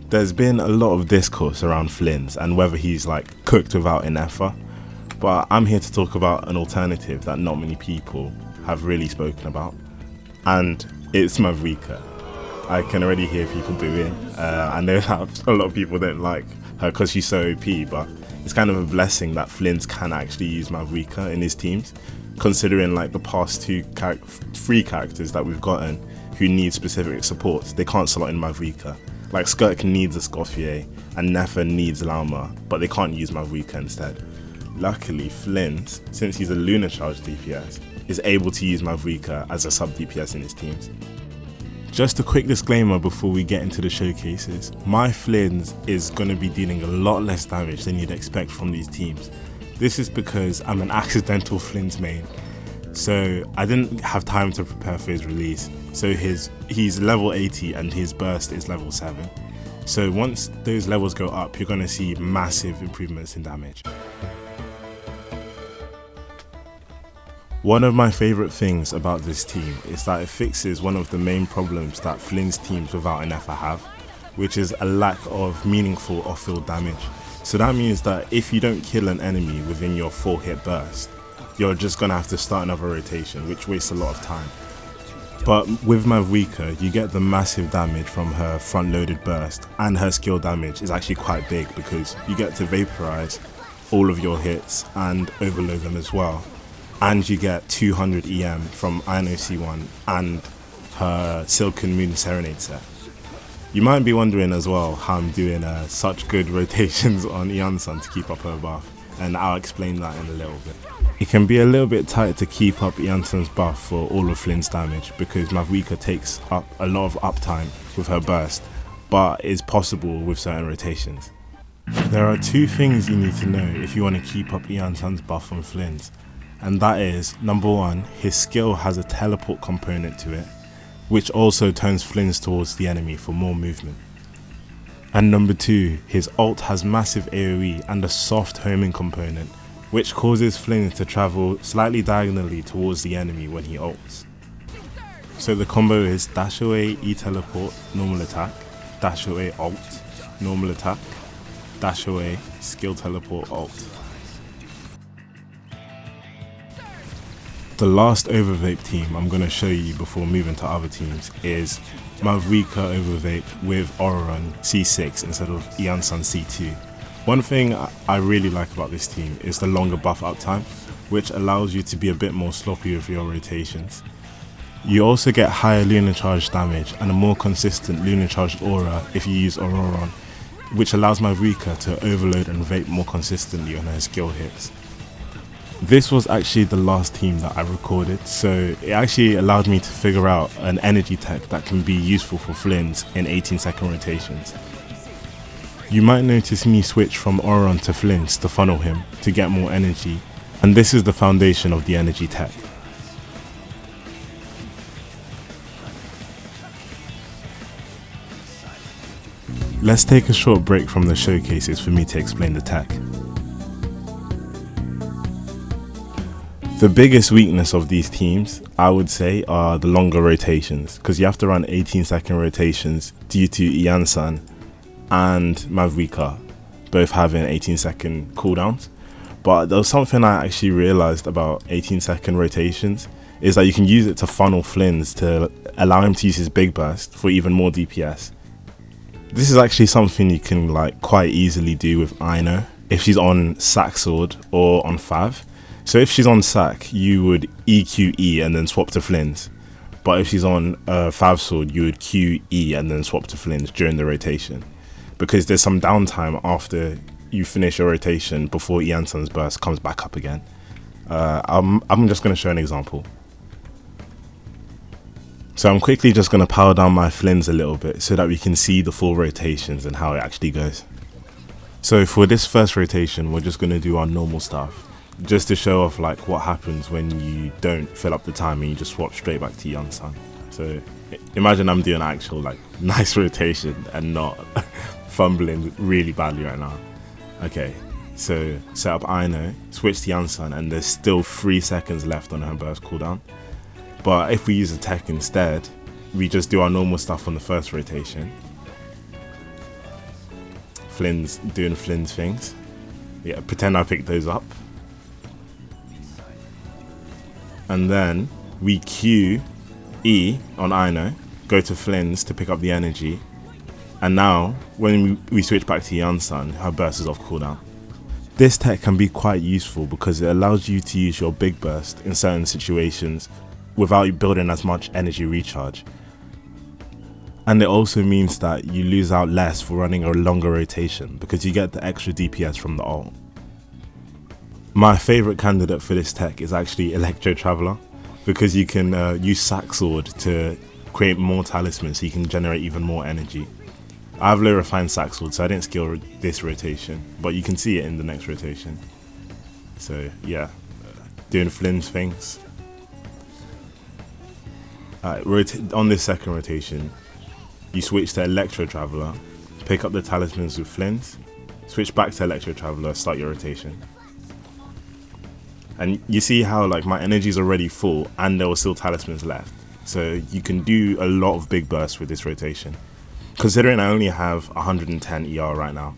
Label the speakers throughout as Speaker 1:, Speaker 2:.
Speaker 1: There's been a lot of discourse around Flins and whether he's like cooked without Ineffa, but I'm here to talk about an alternative that not many people have really spoken about, and it's Mavuika. I can already hear people booing. I know that a lot of people don't like her because she's so OP, but it's kind of a blessing that Flins can actually use Mavuika in his teams, considering like the past three characters that we've gotten who need specific supports, they can't slot in Mavuika. Like Skirk needs a Scofier and Ineffa needs Lauma, but they can't use Mavuika instead. Luckily, Flins, since he's a Lunar charge DPS, is able to use Mavuika as a sub-DPS in his teams. Just a quick disclaimer before we get into the showcases, my Flins is going to be dealing a lot less damage than you'd expect from these teams. This is because I'm an accidental Flins main, so I didn't have time to prepare for his release. So he's level 80 and his burst is level 7. So once those levels go up, you're going to see massive improvements in damage. One of my favourite things about this team is that it fixes one of the main problems that Flins teams without Ineffa have, which is a lack of meaningful off-field damage. So that means that if you don't kill an enemy within your 4-hit burst, you're just going to have to start another rotation, which wastes a lot of time. But with Mavuika, you get the massive damage from her front-loaded burst, and her skill damage is actually quite big because you get to vaporize all of your hits and overload them as well. And you get 200 EM from Iansan C1 and her Silken Moon Serenade set. You might be wondering as well how I'm doing such good rotations on Iansans to keep up her buff, and I'll explain that in a little bit. It can be a little bit tight to keep up Iansans' buff for all of Flint's damage because Mavuika takes up a lot of uptime with her burst, but it's possible with certain rotations. There are two things you need to know if you want to keep up Iansans' buff on Flins, and that is, number one, his skill has a teleport component to it, which also turns Flins towards the enemy for more movement. And number two, his ult has massive AoE and a soft homing component, which causes Flins to travel slightly diagonally towards the enemy when he ults. So the combo is dash away E teleport, normal attack, dash away ult, normal attack, dash away, skill teleport, ult. The last Overvape team I'm going to show you before moving to other teams is Mavuika Overvape with Ororon C6 instead of Iansan C2. One thing I really like about this team is the longer buff uptime, which allows you to be a bit more sloppy with your rotations. You also get higher lunar charge damage and a more consistent lunar charged aura if you use Ororon, which allows Mavuika to overload and vape more consistently on her skill hits. This was actually the last team that I recorded, so it actually allowed me to figure out an energy tech that can be useful for Flins in 18-second rotations. You might notice me switch from Ororon to Flins to funnel him to get more energy, and this is the foundation of the energy tech. Let's take a short break from the showcases for me to explain the tech. The biggest weakness of these teams, I would say, are the longer rotations, because you have to run 18-second rotations due to Iansan and Mavuika both having 18-second cooldowns. But there was something I actually realized about 18-second rotations, is that you can use it to funnel Flins to allow him to use his big burst for even more DPS. This is actually something you can quite easily do with Ino if she's on Sack Sword or on Fav. So if she's on Sack, you would EQE and then swap to Flins. But if she's on Fav Sword, you would QE and then swap to Flins during the rotation. Because there's some downtime after you finish your rotation before Iansans' burst comes back up again. I'm just going to show an example. So I'm quickly just going to power down my Flins a little bit so that we can see the full rotations and how it actually goes. So for this first rotation, we're just going to do our normal stuff, just to show off what happens when you don't fill up the time and you just swap straight back to Iansan. So imagine I'm doing actual nice rotation and not fumbling really badly right now. Okay, so set up Ino, switch to Iansan, and there's still 3 seconds left on her burst cooldown. But if we use a tech instead, we just do our normal stuff on the first rotation. Flins doing Flins things. Yeah, pretend I picked those up. And then we Q E on Ino, go to Flins to pick up the energy. And now, when we switch back to Iansan, her burst is off cooldown. This tech can be quite useful because it allows you to use your big burst in certain situations without building as much energy recharge. And it also means that you lose out less for running a longer rotation because you get the extra DPS from the ult. My favourite candidate for this tech is actually Electro Traveler because you can use Sack Sword to create more talismans so you can generate even more energy. I have low refined Sack Sword, so I didn't skill this rotation, but you can see it in the next rotation. So yeah, doing Flins things. On this second rotation, you switch to Electro Traveler, pick up the talismans with Flins, switch back to Electro Traveler, start your rotation. And you see how like my energy is already full and there were still talismans left. So you can do a lot of big bursts with this rotation. Considering I only have 110 ER right now.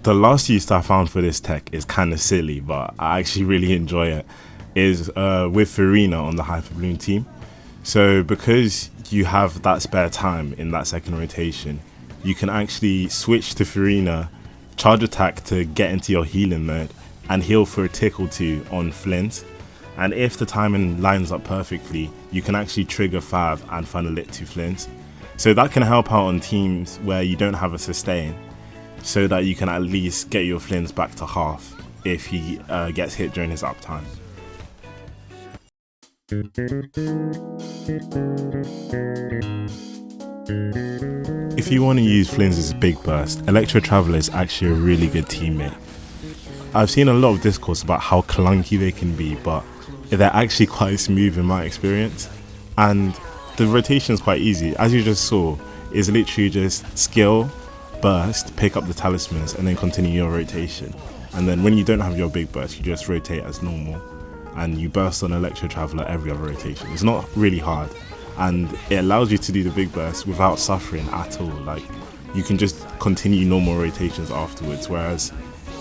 Speaker 1: The last use I found for this tech is kind of silly, but I actually really enjoy it. Is with Varesa on the Hyperbloom team. So because you have that spare time in that second rotation, you can actually switch to Varesa, charge attack to get into your healing mode, and heal for a tick or two on Flint. And if the timing lines up perfectly, you can actually trigger Fav and funnel it to Flint. So that can help out on teams where you don't have a sustain, so that you can at least get your Flins back to half if he gets hit during his uptime. If you want to use Flins as a big burst, Electro Traveler is actually a really good teammate. I've seen a lot of discourse about how clunky they can be, but they're actually quite smooth in my experience, and the rotation is quite easy. As you just saw, it's literally just skill, burst, pick up the talismans, and then continue your rotation. And then when you don't have your big burst, you just rotate as normal, and you burst on Electro Traveler every other rotation. It's not really hard, and it allows you to do the big burst without suffering at all. Like, you can just continue normal rotations afterwards, whereas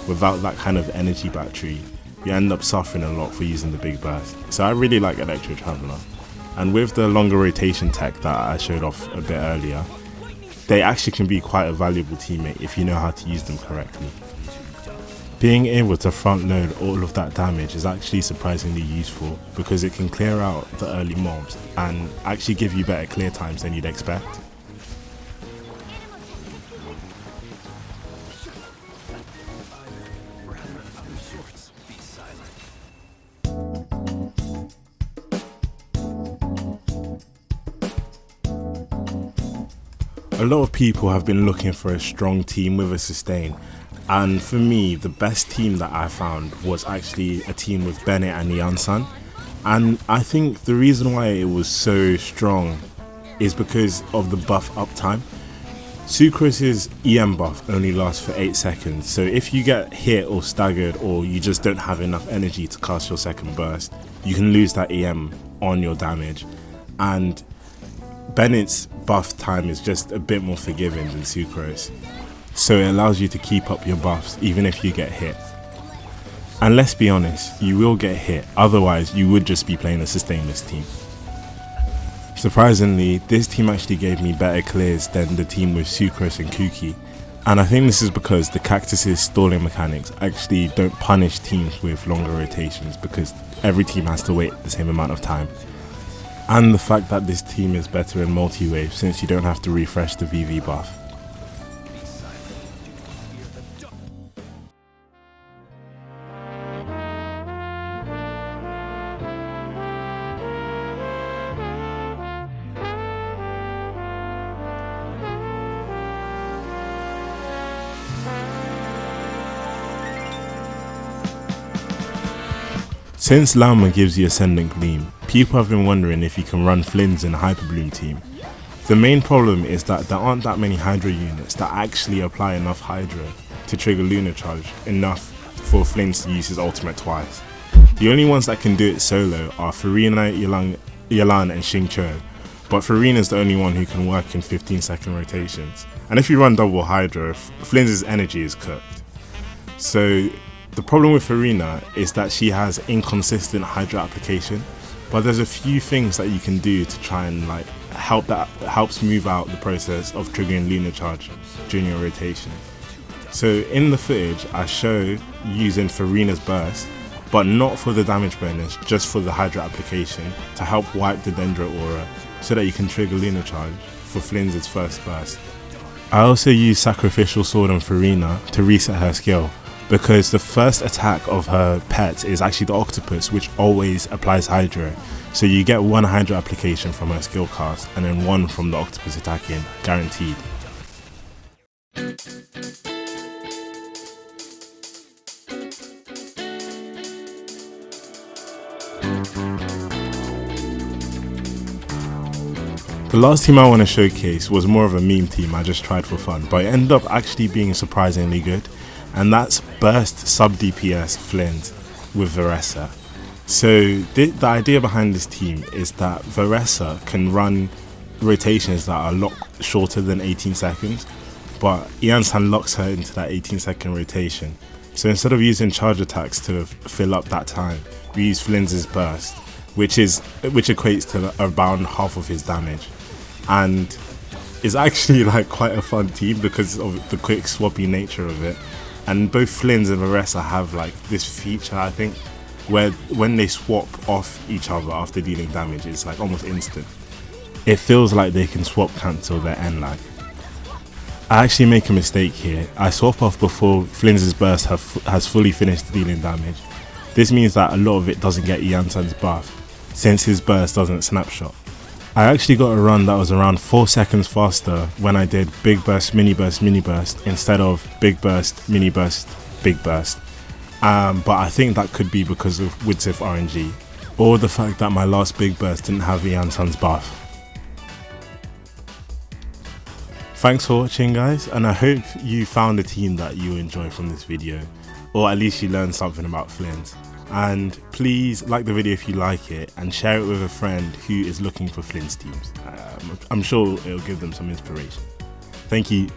Speaker 1: without that kind of energy battery, you end up suffering a lot for using the big burst. So I really like Electro Traveler. And with the longer rotation tech that I showed off a bit earlier, they actually can be quite a valuable teammate if you know how to use them correctly. Being able to front load all of that damage is actually surprisingly useful because it can clear out the early mobs and actually give you better clear times than you'd expect. A lot of people have been looking for a strong team with a sustain, and for me the best team that I found was actually a team with Bennett and Iansan. And I think the reason why it was so strong is because of the buff uptime. Sucrose's EM buff only lasts for 8 seconds, so if you get hit or staggered or you just don't have enough energy to cast your second burst, you can lose that EM on your damage. And Bennett's buff time is just a bit more forgiving than Sucrose, so it allows you to keep up your buffs even if you get hit. And let's be honest, you will get hit, otherwise you would just be playing a sustainless team. Surprisingly, this team actually gave me better clears than the team with Sucrose and Kuki, and I think this is because the Cactus's stalling mechanics actually don't punish teams with longer rotations because every team has to wait the same amount of time. And the fact that this team is better in multi-wave since you don't have to refresh the VV buff. Since Lauma gives you Ascendant Gleam, people have been wondering if you can run Flins in a Hyperbloom team. The main problem is that there aren't that many Hydra units that actually apply enough Hydra to trigger Lunar charge enough for Flins to use his ultimate twice. The only ones that can do it solo are Farina, Yalan and Xingqiu, but Farina's the only one who can work in 15-second rotations. And if you run double Hydra, Flins' energy is cooked. So the problem with Farina is that she has inconsistent Hydra application, but there's a few things that you can do to try and like helps move out the process of triggering Lunar charge during your rotation. So in the footage I show using Farina's burst, but not for the damage bonus, just for the Hydra application to help wipe the Dendro aura so that you can trigger Lunar charge for Flins' first burst. I also use Sacrificial Sword on Farina to reset her skill, because the first attack of her pet is actually the octopus, which always applies Hydra. So you get one Hydra application from her skill cast and then one from the octopus attacking, guaranteed. The last team I want to showcase was more of a meme team I just tried for fun, but it ended up actually being surprisingly good, and that's Burst Sub-DPS Flint with Varesa. So the idea behind this team is that Varesa can run rotations that are a lot shorter than 18 seconds, but Iansans locks her into that 18-second rotation. So instead of using charge attacks to fill up that time, we use Flins' burst, which equates to around half of his damage, and is actually like quite a fun team because of the quick swappy nature of it. And both Flins and Varesa have like this feature, I think, where when they swap off each other after dealing damage, it's like almost instant. It feels like they can swap cancel their end lag. I actually make a mistake here. I swap off before Flins' burst has fully finished dealing damage. This means that a lot of it doesn't get Iansans' buff, since his burst doesn't snapshot. I actually got a run that was around 4 seconds faster when I did big burst, mini burst, mini burst instead of big burst, mini burst, big burst. But I think that could be because of Widsif RNG, or the fact that my last big burst didn't have Iansans' buff. Thanks for watching, guys, and I hope you found a team that you enjoy from this video, or at least you learned something about Flins. And please like the video if you like it, and share it with a friend who is looking for Flins teams. I'm sure it'll give them some inspiration. Thank you.